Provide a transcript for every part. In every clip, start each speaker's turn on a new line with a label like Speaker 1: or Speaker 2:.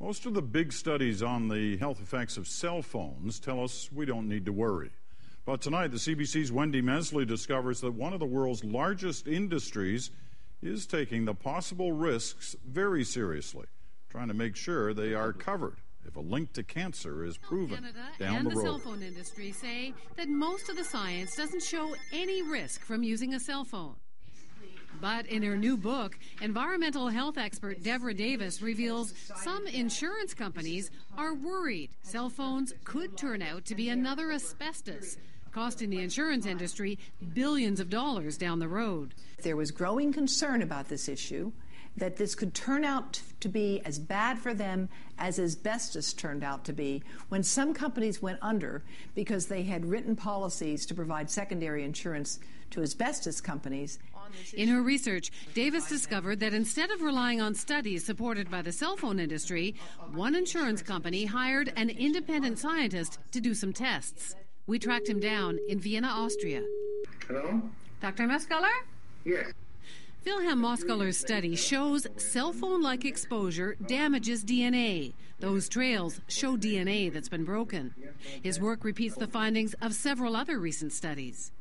Speaker 1: Most of the big studies on the health effects of cell phones tell us we don't need to worry. But tonight, the CBC's Wendy Mesley discovers that one of the world's largest industries is taking the possible risks very seriously, trying to make sure they are covered if a link to cancer is proven down the road.
Speaker 2: And the cell phone industry say that most of the science doesn't show any risk from using a cell phone. But in her new book, environmental health expert Deborah Davis reveals some insurance companies are worried cell phones could turn out to be another asbestos, costing the insurance industry billions of dollars down the road.
Speaker 3: There was growing concern about this issue, that this could turn out to be as bad for them as asbestos turned out to be when some companies went under because they had written policies to provide secondary insurance to asbestos companies.
Speaker 2: In her research, Davis discovered that instead of relying on studies supported by the cell phone industry, one insurance company hired an independent scientist to do some tests. We tracked him down in Vienna, Austria.
Speaker 4: Hello?
Speaker 2: Dr. Muscular?
Speaker 4: Yes.
Speaker 2: Wilhelm Moskuller's study shows cell phone-like exposure damages DNA. Those trails show DNA that's been broken. His work repeats the findings of several other recent studies.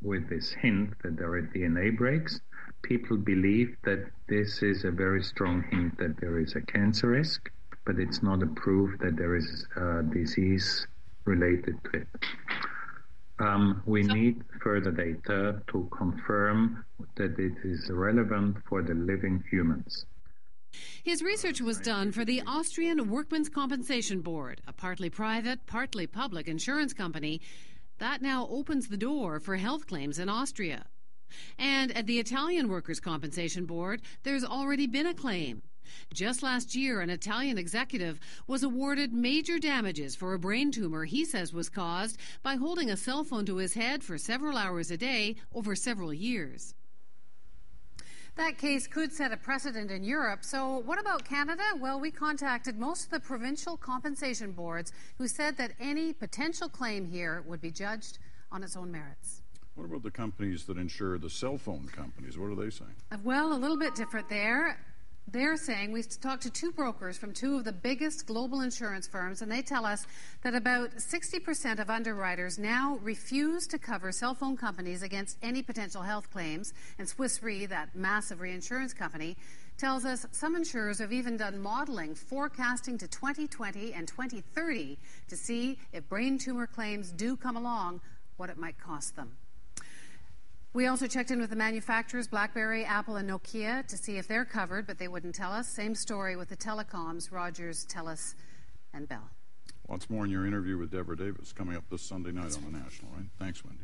Speaker 5: With this hint that there are DNA breaks, people believe that this is a very strong hint that there is a cancer risk, but it's not a proof that there is a disease related to it. We need further data to confirm that it is relevant for the living humans.
Speaker 2: His research was done for the Austrian Workmen's Compensation Board, a partly private, partly public insurance company that now opens the door for health claims in Austria. And at the Italian Workers' Compensation Board, there's already been a claim. Just last year, an Italian executive was awarded major damages for a brain tumor he says was caused by holding a cell phone to his head for several hours a day over several years. That case could set a precedent in Europe. So what about Canada? Well, we contacted most of the provincial compensation boards who said that any potential claim here would be judged on its own merits.
Speaker 1: What about the companies that insure the cell phone companies? What are they saying?
Speaker 2: Well, a little bit different there. They're saying, we talked to two brokers from two of the biggest global insurance firms, and they tell us that about 60% of underwriters now refuse to cover cell phone companies against any potential health claims. And Swiss Re, that massive reinsurance company, tells us some insurers have even done modeling forecasting to 2020 and 2030 to see if brain tumor claims do come along, what it might cost them. We also checked in with the manufacturers, BlackBerry, Apple, and Nokia, to see if they're covered, but they wouldn't tell us. Same story with the telecoms, Rogers, TELUS, and Bell.
Speaker 1: Lots more in your interview with Deborah Davis coming up this Sunday night on The National, right? Thanks, Wendy.